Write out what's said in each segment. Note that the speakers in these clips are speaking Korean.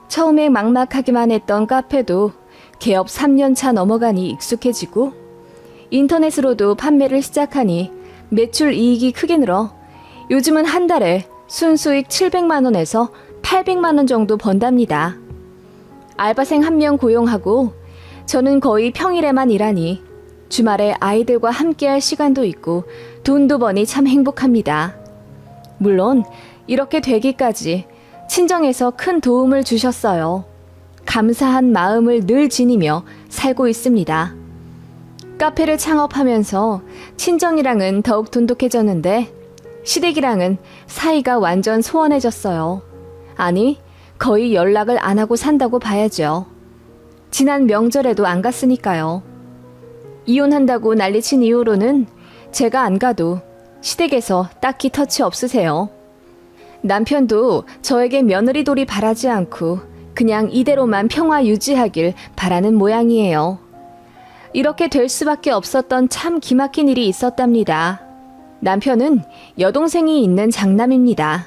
처음에 막막하기만 했던 카페도 개업 3년차 넘어가니 익숙해지고 인터넷으로도 판매를 시작하니 매출 이익이 크게 늘어 요즘은 한 달에 순수익 700만 원에서 800만 원 정도 번답니다. 알바생 1명 고용하고 저는 거의 평일에만 일하니 주말에 아이들과 함께할 시간도 있고 돈도 버니 참 행복합니다. 물론 이렇게 되기까지 친정에서 큰 도움을 주셨어요. 감사한 마음을 늘 지니며 살고 있습니다. 카페를 창업하면서 친정이랑은 더욱 돈독해졌는데 시댁이랑은 사이가 완전 소원해졌어요. 아니, 거의 연락을 안 하고 산다고 봐야죠. 지난 명절에도 안 갔으니까요. 이혼한다고 난리친 이후로는 제가 안 가도 시댁에서 딱히 터치 없으세요. 남편도 저에게 며느리돌이 바라지 않고 그냥 이대로만 평화 유지하길 바라는 모양이에요. 이렇게 될 수밖에 없었던 참 기막힌 일이 있었답니다. 남편은 여동생이 있는 장남입니다.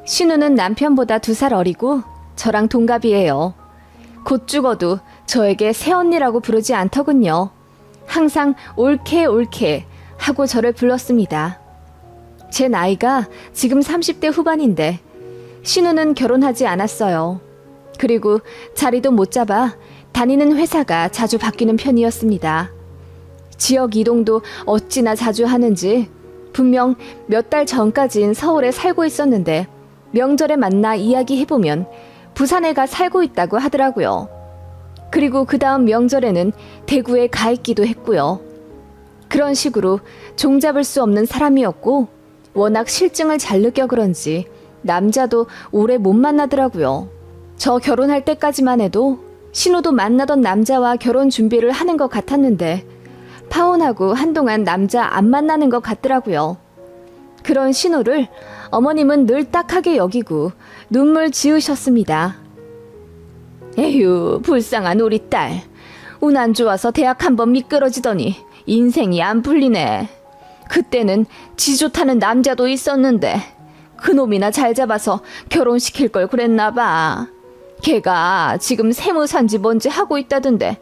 신우는 남편보다 2살 어리고 저랑 동갑이에요. 곧 죽어도 저에게 새언니라고 부르지 않더군요. 항상 옳게 하고 저를 불렀습니다. 제 나이가 지금 30대 후반인데 신우는 결혼하지 않았어요. 그리고 자리도 못 잡아 다니는 회사가 자주 바뀌는 편이었습니다. 지역 이동도 어찌나 자주 하는지 분명 몇 달 전까진 서울에 살고 있었는데 명절에 만나 이야기해보면 부산에 가 살고 있다고 하더라고요. 그리고 그 다음 명절에는 대구에 가 있기도 했고요. 그런 식으로 종잡을 수 없는 사람이었고 워낙 실증을 잘 느껴 그런지 남자도 오래 못 만나더라고요. 저 결혼할 때까지만 해도 신우도 만나던 남자와 결혼 준비를 하는 것 같았는데 파혼하고 한동안 남자 안 만나는 것 같더라고요. 그런 신우를 어머님은 늘 딱하게 여기고 눈물 지으셨습니다. 에휴, 불쌍한 우리 딸. 운 안 좋아서 대학 한번 미끄러지더니 인생이 안 풀리네. 그때는 지 좋다는 남자도 있었는데 그놈이나 잘 잡아서 결혼시킬 걸 그랬나 봐. 걔가 지금 세무사인지 뭔지 하고 있다던데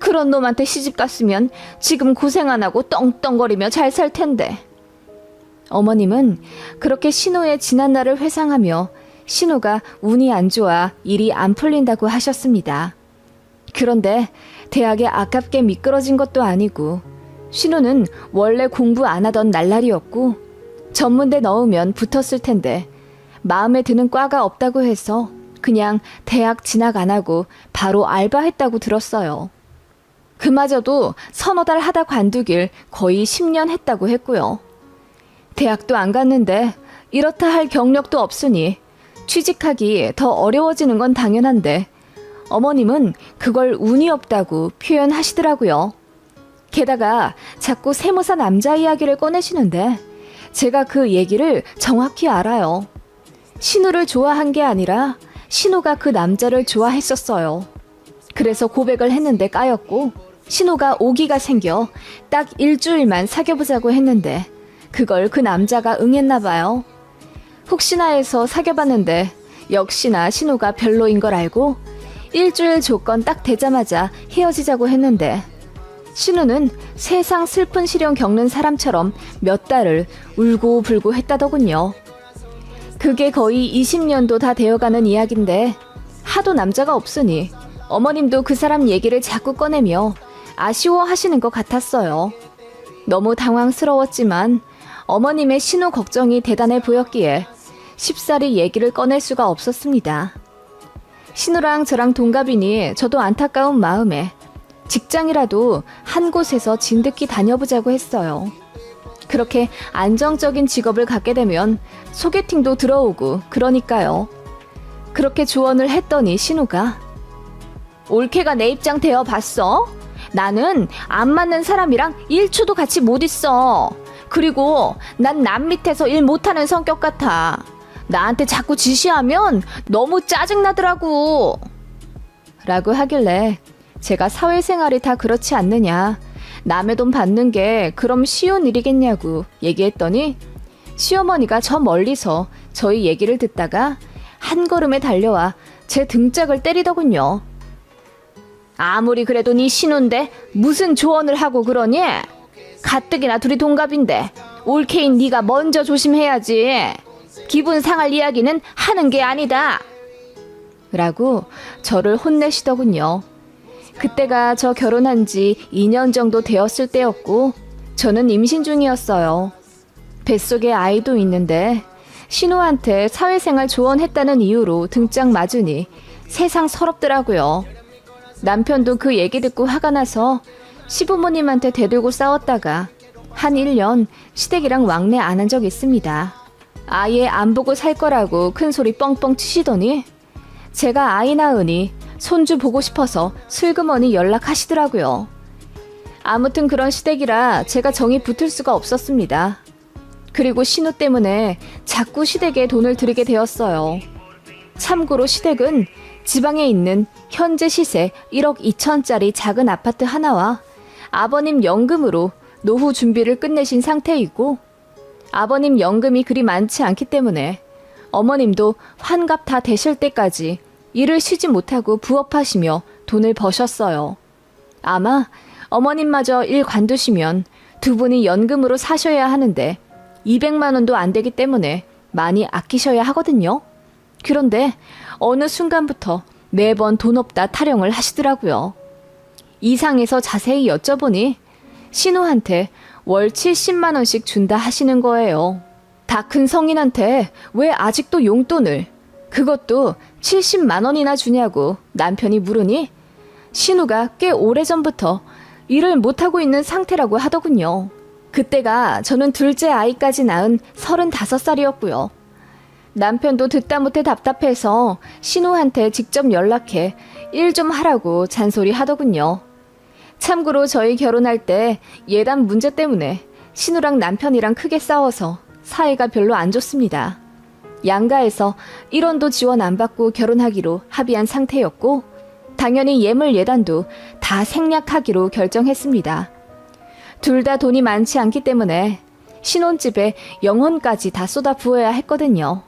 그런 놈한테 시집 갔으면 지금 고생 안 하고 떵떵거리며 잘 살 텐데. 어머님은 그렇게 신우의 지난 날을 회상하며 신우가 운이 안 좋아 일이 안 풀린다고 하셨습니다. 그런데 대학에 아깝게 미끄러진 것도 아니고 신우는 원래 공부 안 하던 날라리였고 전문대 넣으면 붙었을 텐데 마음에 드는 과가 없다고 해서 그냥 대학 진학 안 하고 바로 알바했다고 들었어요. 그마저도 서너 달 하다 관두길 거의 10년 했다고 했고요. 대학도 안 갔는데 이렇다 할 경력도 없으니 취직하기 더 어려워지는 건 당연한데 어머님은 그걸 운이 없다고 표현하시더라고요. 게다가 자꾸 세무사 남자 이야기를 꺼내시는데 제가 그 얘기를 정확히 알아요. 신우를 좋아한 게 아니라 신우가 그 남자를 좋아했었어요. 그래서 고백을 했는데 까였고 신우가 오기가 생겨 딱 일주일만 사귀어보자고 했는데 그걸 그 남자가 응했나 봐요. 혹시나 해서 사귀어봤는데 역시나 신우가 별로인 걸 알고 일주일 조건 딱 되자마자 헤어지자고 했는데 신우는 세상 슬픈 시련 겪는 사람처럼 몇 달을 울고불고 했다더군요. 그게 거의 20년도 다 되어가는 이야기인데 하도 남자가 없으니 어머님도 그 사람 얘기를 자꾸 꺼내며 아쉬워하시는 것 같았어요. 너무 당황스러웠지만 어머님의 신우 걱정이 대단해 보였기에 쉽사리 얘기를 꺼낼 수가 없었습니다. 신우랑 저랑 동갑이니 저도 안타까운 마음에 직장이라도 한 곳에서 진득히 다녀보자고 했어요. 그렇게 안정적인 직업을 갖게 되면 소개팅도 들어오고 그러니까요. 그렇게 조언을 했더니 신우가 올케가 내 입장 되어봤어? 나는 안 맞는 사람이랑 1초도 같이 못 있어. 그리고 난 남 밑에서 일 못하는 성격 같아. 나한테 자꾸 지시하면 너무 짜증나더라고. 라고 하길래 제가 사회생활이 다 그렇지 않느냐, 남의 돈 받는 게 그럼 쉬운 일이겠냐고 얘기했더니 시어머니가 저 멀리서 저희 얘기를 듣다가 한 걸음에 달려와 제 등짝을 때리더군요. 아무리 그래도 네 신우인데 무슨 조언을 하고 그러니? 가뜩이나 둘이 동갑인데 올케인 네가 먼저 조심해야지. 기분 상할 이야기는 하는 게 아니다. 라고 저를 혼내시더군요. 그때가 저 결혼한 지 2년 정도 되었을 때였고 저는 임신 중이었어요. 뱃속에 아이도 있는데 신우한테 사회생활 조언했다는 이유로 등짝 맞으니 세상 서럽더라고요. 남편도 그 얘기 듣고 화가 나서 시부모님한테 대들고 싸웠다가 한 1년 시댁이랑 왕래 안 한 적 있습니다. 아예 안 보고 살 거라고 큰 소리 뻥뻥 치시더니 제가 아이 낳으니 손주 보고 싶어서 슬그머니 연락하시더라고요. 아무튼 그런 시댁이라 제가 정이 붙을 수가 없었습니다. 그리고 신우 때문에 자꾸 시댁에 돈을 들이게 되었어요. 참고로 시댁은 지방에 있는 현재 시세 1억 2천짜리 작은 아파트 하나와 아버님 연금으로 노후 준비를 끝내신 상태이고 아버님 연금이 그리 많지 않기 때문에 어머님도 환갑 다 되실 때까지 일을 쉬지 못하고 부업하시며 돈을 버셨어요. 아마 어머님마저 일 관두시면 두 분이 연금으로 사셔야 하는데 200만 원도 안 되기 때문에 많이 아끼셔야 하거든요. 그런데 어느 순간부터 매번 돈 없다 타령을 하시더라고요. 이상해서 자세히 여쭤보니 신우한테 월 70만 원씩 준다 하시는 거예요. 다 큰 성인한테 왜 아직도 용돈을, 그것도 70만 원이나 주냐고 남편이 물으니 신우가 꽤 오래전부터 일을 못하고 있는 상태라고 하더군요. 그때가 저는 둘째 아이까지 낳은 35살이었고요. 남편도 듣다 못해 답답해서 신우한테 직접 연락해 일 좀 하라고 잔소리 하더군요. 참고로 저희 결혼할 때 예단 문제 때문에 신우랑 남편이랑 크게 싸워서 사이가 별로 안 좋습니다. 양가에서 1원도 지원 안 받고 결혼하기로 합의한 상태였고 당연히 예물 예단도 다 생략하기로 결정했습니다. 둘 다 돈이 많지 않기 때문에 신혼집에 영혼까지 다 쏟아 부어야 했거든요.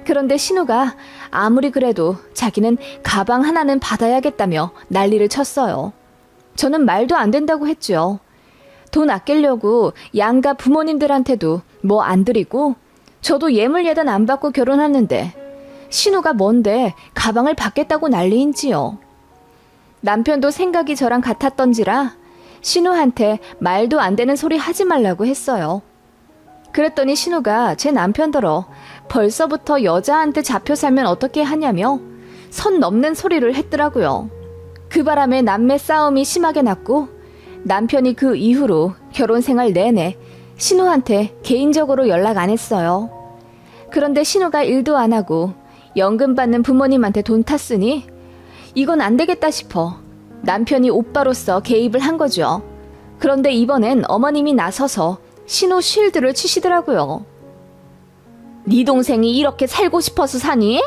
그런데 신우가 아무리 그래도 자기는 가방 하나는 받아야겠다며 난리를 쳤어요. 저는 말도 안 된다고 했죠. 돈 아끼려고 양가 부모님들한테도 뭐 안 드리고 저도 예물 예단 안 받고 결혼했는데 신우가 뭔데 가방을 받겠다고 난리인지요. 남편도 생각이 저랑 같았던지라 신우한테 말도 안 되는 소리 하지 말라고 했어요. 그랬더니 신우가 제 남편더러 벌써부터 여자한테 잡혀 살면 어떻게 하냐며 선 넘는 소리를 했더라고요. 그 바람에 남매 싸움이 심하게 났고 남편이 그 이후로 결혼 생활 내내 신우한테 개인적으로 연락 안 했어요. 그런데 신우가 일도 안 하고 연금 받는 부모님한테 돈 탔으니 이건 안 되겠다 싶어 남편이 오빠로서 개입을 한 거죠. 그런데 이번엔 어머님이 나서서 신우 쉴드를 치시더라고요. 네 동생이 이렇게 살고 싶어서 사니?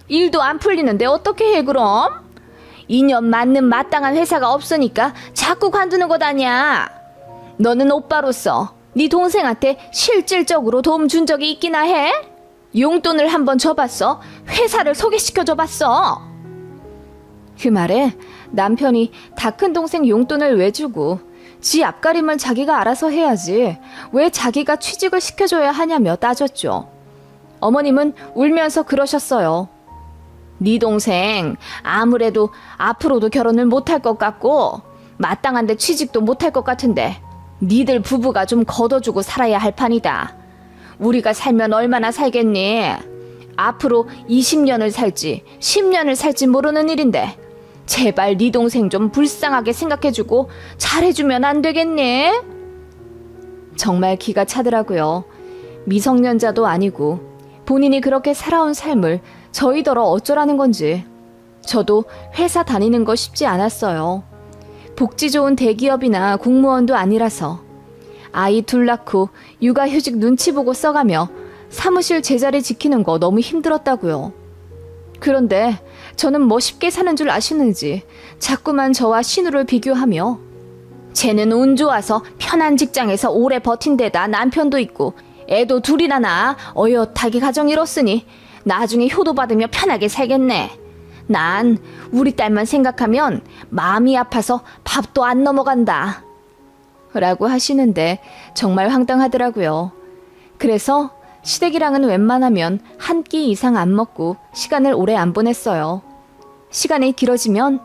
일도 안 풀리는데 어떻게 해 그럼? 2년 맞는 마땅한 회사가 없으니까 자꾸 관두는 것 아니야. 너는 오빠로서 네 동생한테 실질적으로 도움 준 적이 있기나 해? 용돈을 한번 줘봤어? 회사를 소개시켜줘봤어? 그 말에 남편이 다 큰 동생 용돈을 왜 주고 지 앞가림을 자기가 알아서 해야지 왜 자기가 취직을 시켜줘야 하냐며 따졌죠. 어머님은 울면서 그러셨어요. 네 동생 아무래도 앞으로도 결혼을 못할 것 같고 마땅한데 취직도 못할 것 같은데 니들 부부가 좀 걷어주고 살아야 할 판이다. 우리가 살면 얼마나 살겠니? 앞으로 20년을 살지 10년을 살지 모르는 일인데 제발 네 동생 좀 불쌍하게 생각해주고 잘해주면 안 되겠니? 정말 기가 차더라고요. 미성년자도 아니고 본인이 그렇게 살아온 삶을 저희더러 어쩌라는 건지. 저도 회사 다니는 거 쉽지 않았어요. 복지 좋은 대기업이나 공무원도 아니라서 아이 둘 낳고 육아휴직 눈치 보고 써가며 사무실 제자리 지키는 거 너무 힘들었다고요. 그런데 저는 뭐 쉽게 사는 줄 아시는지 자꾸만 저와 신우를 비교하며 쟤는 운 좋아서 편한 직장에서 오래 버틴 데다 남편도 있고 애도 둘이나 낳아 어엿하게 가정 이뤘으니 나중에 효도 받으며 편하게 살겠네. 난 우리 딸만 생각하면 마음이 아파서 밥도 안 넘어간다. 라고 하시는데 정말 황당하더라고요. 그래서 시댁이랑은 웬만하면 한 끼 이상 안 먹고 시간을 오래 안 보냈어요. 시간이 길어지면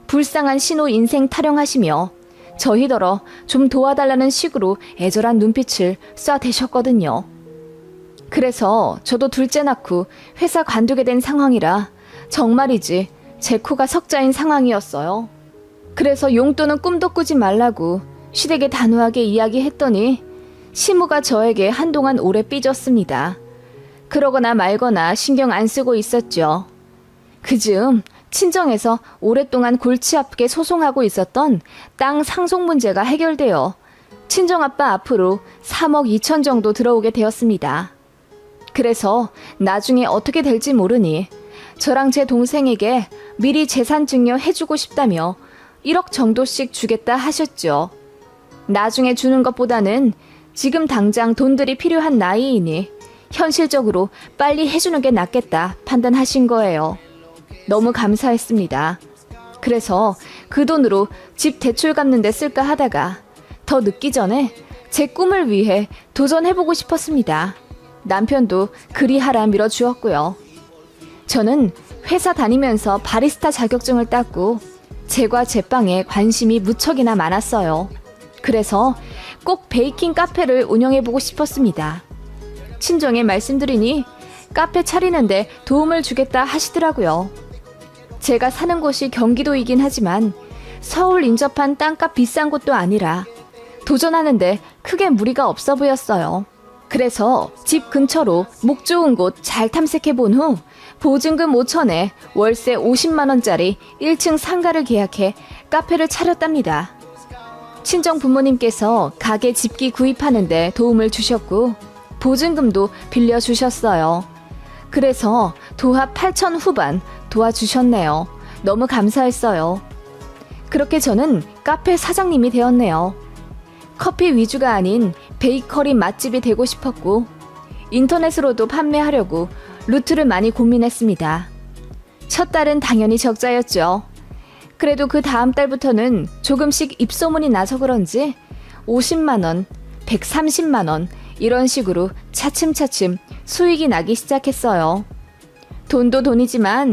불쌍한 신호 인생 타령하시며 저희더러 좀 도와달라는 식으로 애절한 눈빛을 쏴대셨거든요. 그래서 저도 둘째 낳고 회사 관두게 된 상황이라 정말이지 제 코가 석자인 상황이었어요. 그래서 용돈은 꿈도 꾸지 말라고 시댁에 단호하게 이야기했더니 시무가 저에게 한동안 오래 삐졌습니다. 그러거나 말거나 신경 안 쓰고 있었죠. 그즈음 친정에서 오랫동안 골치 아프게 소송하고 있었던 땅 상속 문제가 해결되어 친정아빠 앞으로 3억 2천 정도 들어오게 되었습니다. 그래서 나중에 어떻게 될지 모르니 저랑 제 동생에게 미리 재산 증여 해주고 싶다며 1억 정도씩 주겠다 하셨죠. 나중에 주는 것보다는 지금 당장 돈들이 필요한 나이이니 현실적으로 빨리 해주는 게 낫겠다 판단하신 거예요. 너무 감사했습니다. 그래서 그 돈으로 집 대출 갚는 데 쓸까 하다가 더 늦기 전에 제 꿈을 위해 도전해보고 싶었습니다. 남편도 그리하라 밀어주었고요. 저는 회사 다니면서 바리스타 자격증을 땄고 제과 제빵에 관심이 무척이나 많았어요. 그래서 꼭 베이킹 카페를 운영해보고 싶었습니다. 친정에 말씀드리니 카페 차리는데 도움을 주겠다 하시더라고요. 제가 사는 곳이 경기도이긴 하지만 서울 인접한 땅값 비싼 곳도 아니라 도전하는데 크게 무리가 없어 보였어요. 그래서 집 근처로 목 좋은 곳 잘 탐색해본 후 보증금 5천에 월세 50만 원짜리 1층 상가를 계약해 카페를 차렸답니다. 친정 부모님께서 가게 집기 구입하는데 도움을 주셨고 보증금도 빌려주셨어요. 그래서 도합 8천 후반 도와주셨네요. 너무 감사했어요. 그렇게 저는 카페 사장님이 되었네요. 커피 위주가 아닌 베이커리 맛집이 되고 싶었고 인터넷으로도 판매하려고 루트를 많이 고민했습니다. 첫 달은 당연히 적자였죠. 그래도 그 다음 달부터는 조금씩 입소문이 나서 그런지 50만 원, 130만 원 이런 식으로 차츰차츰 수익이 나기 시작했어요. 돈도 돈이지만